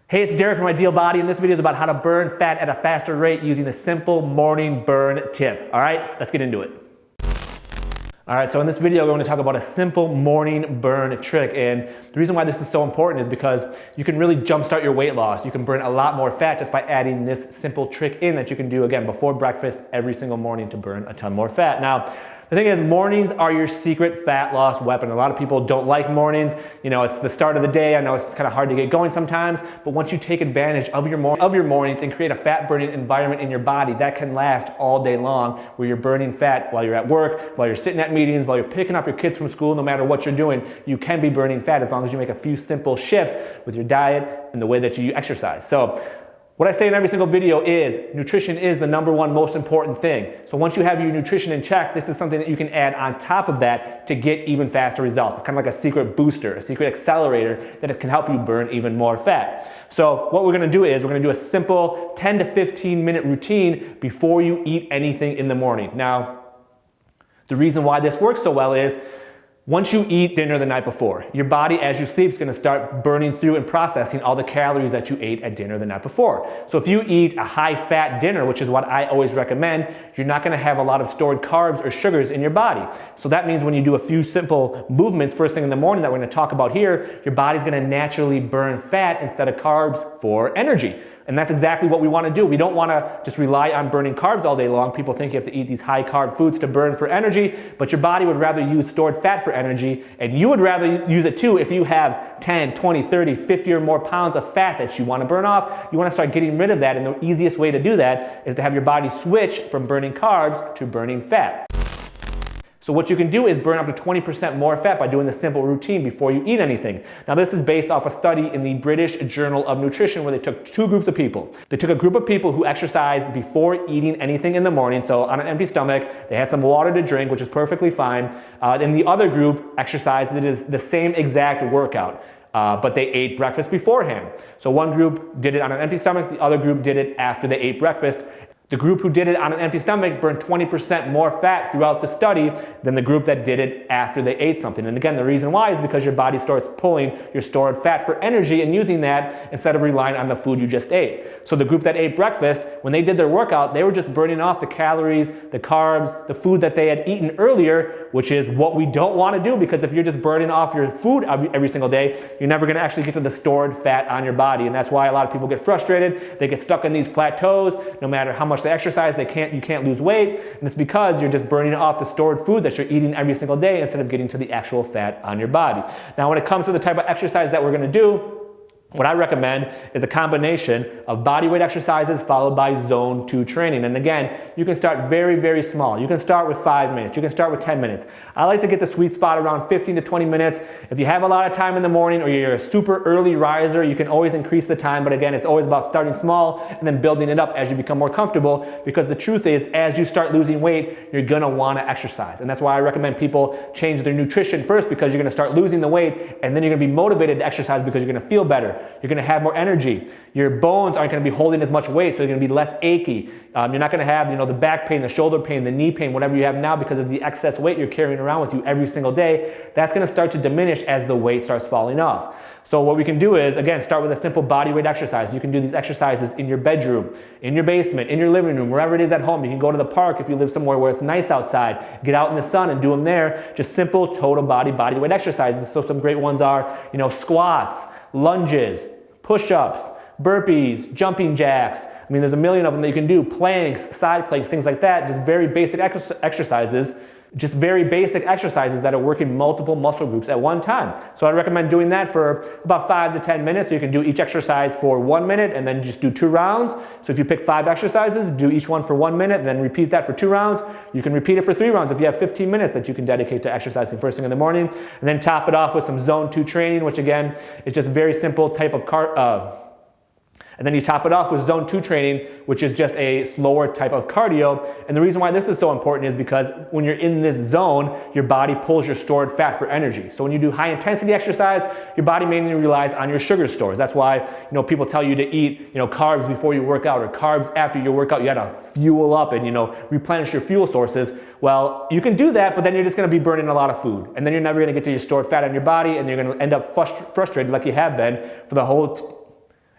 Hey, it's Derek from Ideal Body, and this video is about how to burn fat at a faster rate using the simple morning burn tip. All right, let's get into it. All right, so in this video, we're going to talk about a simple morning burn trick. And the reason why this is so important is because you can really jumpstart your weight loss. You can burn a lot more fat just by adding this simple trick in that you can do, again, before breakfast every single morning to burn a ton more fat. Now, the thing is, mornings are your secret fat loss weapon. A lot of people don't like mornings. You know, it's the start of the day. I know it's kind of hard to get going sometimes, but once you take advantage of your mornings and create a fat burning environment in your body, that can last all day long, where you're burning fat while you're at work, while you're sitting at meetings, while you're picking up your kids from school. No matter what you're doing, you can be burning fat as long as you make a few simple shifts with your diet and the way that you exercise. So what I say in every single video is nutrition is the #1 most important thing. So once you have your nutrition in check, this is something that you can add on top of that to get even faster results. It's kind of like a secret booster, a secret accelerator that it can help you burn even more fat. So what we're gonna do is we're gonna do a simple 10 to 15 minute routine before you eat anything in the morning. Now, the reason why this works so well is once you eat dinner the night before, your body as you sleep is going to start burning through and processing all the calories that you ate at dinner the night before. So if you eat a high fat dinner, which is what I always recommend, you're not going to have a lot of stored carbs or sugars in your body. So that means when you do a few simple movements first thing in the morning that we're going to talk about here, your body's going to naturally burn fat instead of carbs for energy. And that's exactly what we want to do. We don't want to just rely on burning carbs all day long. People think you have to eat these high carb foods to burn for energy, but your body would rather use stored fat for energy, and you would rather use it too if you have 10, 20, 30, 50 or more pounds of fat that you want to burn off. You want to start getting rid of that, and the easiest way to do that is to have your body switch from burning carbs to burning fat. So what you can do is burn up to 20% more fat by doing this simple routine before you eat anything. Now this is based off a study in the British Journal of Nutrition where they took two groups of people. They took a group of people who exercised before eating anything in the morning, so on an empty stomach, they had some water to drink, which is perfectly fine. Then the other group exercised that is the same exact workout. But they ate breakfast beforehand. So one group did it on an empty stomach, the other group did it after they ate breakfast. The group who did it on an empty stomach burned 20% more fat throughout the study than the group that did it after they ate something. And again, the reason why is because your body starts pulling your stored fat for energy and using that instead of relying on the food you just ate. So the group that ate breakfast, when they did their workout, they were just burning off the calories, the carbs, the food that they had eaten earlier, which is what we don't want to do, because if you're just burning off your food every single day, you're never going to actually get to the stored fat on your body. And that's why a lot of people get frustrated. They get stuck in these plateaus. No matter how much they exercise, you can't lose weight, and it's because you're just burning off the stored food that you're eating every single day instead of getting to the actual fat on your body. Now, when it comes to the type of exercise that we're going to do, what I recommend is a combination of bodyweight exercises followed by zone 2 training. And again, you can start very, very small. You can start with 5 minutes. You can start with 10 minutes. I like to get the sweet spot around 15 to 20 minutes. If you have a lot of time in the morning or you're a super early riser, you can always increase the time. But again, it's always about starting small and then building it up as you become more comfortable, because the truth is, as you start losing weight, you're going to want to exercise. And that's why I recommend people change their nutrition first, because you're going to start losing the weight, and then you're going to be motivated to exercise because you're going to feel better. You're going to have more energy. Your bones aren't going to be holding as much weight, so you're going to be less achy. You're not going to have, the back pain, the shoulder pain, the knee pain, whatever you have now because of the excess weight you're carrying around with you every single day. That's going to start to diminish as the weight starts falling off. So what we can do is, again, start with a simple body weight exercise. You can do these exercises in your bedroom, in your basement, in your living room, wherever it is at home. You can go to the park if you live somewhere where it's nice outside. Get out in the sun and do them there. Just simple total body weight exercises. So some great ones are, squats, lunges, push-ups, burpees, jumping jacks. I mean, there's a million of them that you can do. Planks, side planks, things like that. Just very basic exercises. Just very basic exercises that are working multiple muscle groups at one time. So I recommend doing that for about 5 to 10 minutes. So you can do each exercise for 1 minute and then just do 2 rounds. So if you pick 5 exercises, do each one for 1 minute, then repeat that for 2 rounds. You can repeat it for 3 rounds if you have 15 minutes that you can dedicate to exercising first thing in the morning. And then top it off with some zone 2 training, which again is just very simple type of and then you top it off with zone 2 training, which is just a slower type of cardio. And the reason why this is so important is because when you're in this zone, your body pulls your stored fat for energy. So when you do high intensity exercise, your body mainly relies on your sugar stores. That's why, people tell you to eat, carbs before you work out or carbs after your workout. You gotta fuel up and, replenish your fuel sources. Well, you can do that, but then you're just gonna be burning a lot of food. And then you're never gonna get to your stored fat on your body, and you're gonna end up frustrated like you have been for the whole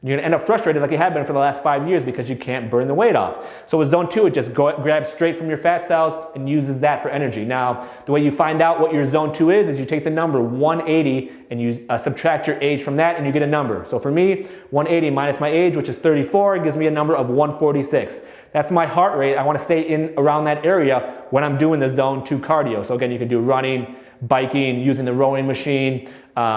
You're gonna end up frustrated like you have been for the last 5 years because you can't burn the weight off. So with zone 2, it just grabs straight from your fat cells and uses that for energy. Now, the way you find out what your zone 2 is you take the number 180 and you subtract your age from that and you get a number. So for me, 180 minus my age, which is 34, gives me a number of 146. That's my heart rate. I wanna stay in around that area when I'm doing the zone 2 cardio. So again, you can do running, biking, using the rowing machine,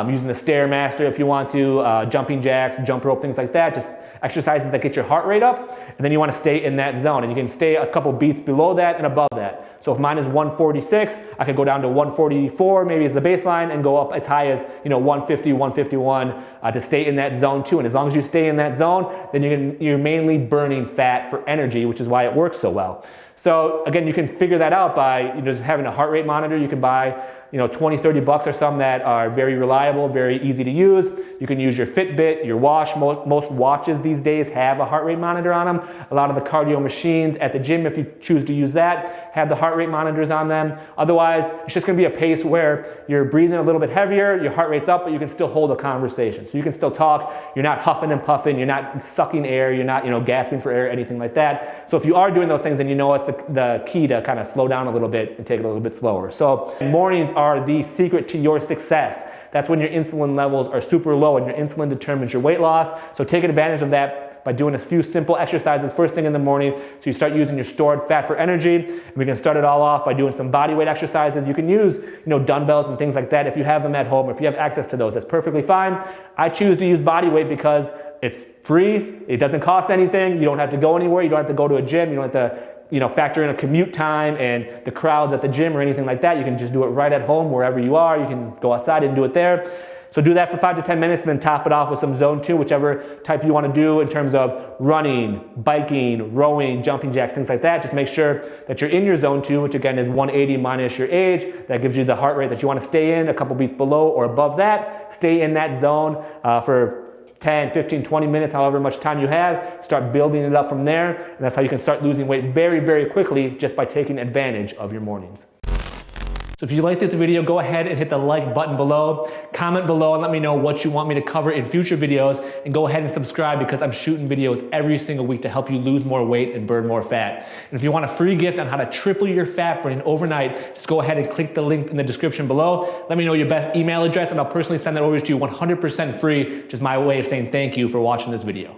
using the Stairmaster if you want to, jumping jacks, jump rope, things like that. Just exercises that get your heart rate up, and then you want to stay in that zone. And you can stay a couple beats below that and above that. So if mine is 146, I could go down to 144 maybe as the baseline and go up as high as 150, 151 to stay in that zone 2. And as long as you stay in that zone, then you're mainly burning fat for energy, which is why it works so well. So again, you can figure that out by just having a heart rate monitor. You can buy 20, 30 bucks or some that are very reliable, very easy to use. You can use your Fitbit, your watch. Most watches these days have a heart rate monitor on them. A lot of the cardio machines at the gym, if you choose to use that, have the heart rate monitors on them. Otherwise, it's just gonna be a pace where you're breathing a little bit heavier, your heart rate's up, but you can still hold a conversation. So you can still talk, you're not huffing and puffing, you're not sucking air, you're not gasping for air, anything like that. So if you are doing those things, then you know what the key to kind of slow down a little bit and take it a little bit slower. So mornings are the secret to your success. That's when your insulin levels are super low and your insulin determines your weight loss. So take advantage of that by doing a few simple exercises first thing in the morning so you start using your stored fat for energy. And we can start it all off by doing some body weight exercises. You can use dumbbells and things like that if you have them at home or if you have access to those. That's perfectly fine. I choose to use body weight because it's free, it doesn't cost anything, you don't have to go anywhere, you don't have to go to a gym, you don't have to factor in a commute time and the crowds at the gym or anything like that. You can just do it right at home wherever you are. You can go outside and do it there. So do that for 5 to 10 minutes and then top it off with some zone 2, whichever type you want to do in terms of running, biking, rowing, jumping jacks, things like that. Just make sure that you're in your zone 2, which again is 180 minus your age. That gives you the heart rate that you want to stay in, a couple beats below or above that. Stay in that zone for 10, 15, 20 minutes, however much time you have. Start building it up from there. And that's how you can start losing weight very, very quickly just by taking advantage of your mornings. So if you like this video, go ahead and hit the like button below. Comment below and let me know what you want me to cover in future videos. And go ahead and subscribe because I'm shooting videos every single week to help you lose more weight and burn more fat. And if you want a free gift on how to triple your fat burning overnight, just go ahead and click the link in the description below. Let me know your best email address and I'll personally send that over to you 100% free. Just my way of saying thank you for watching this video.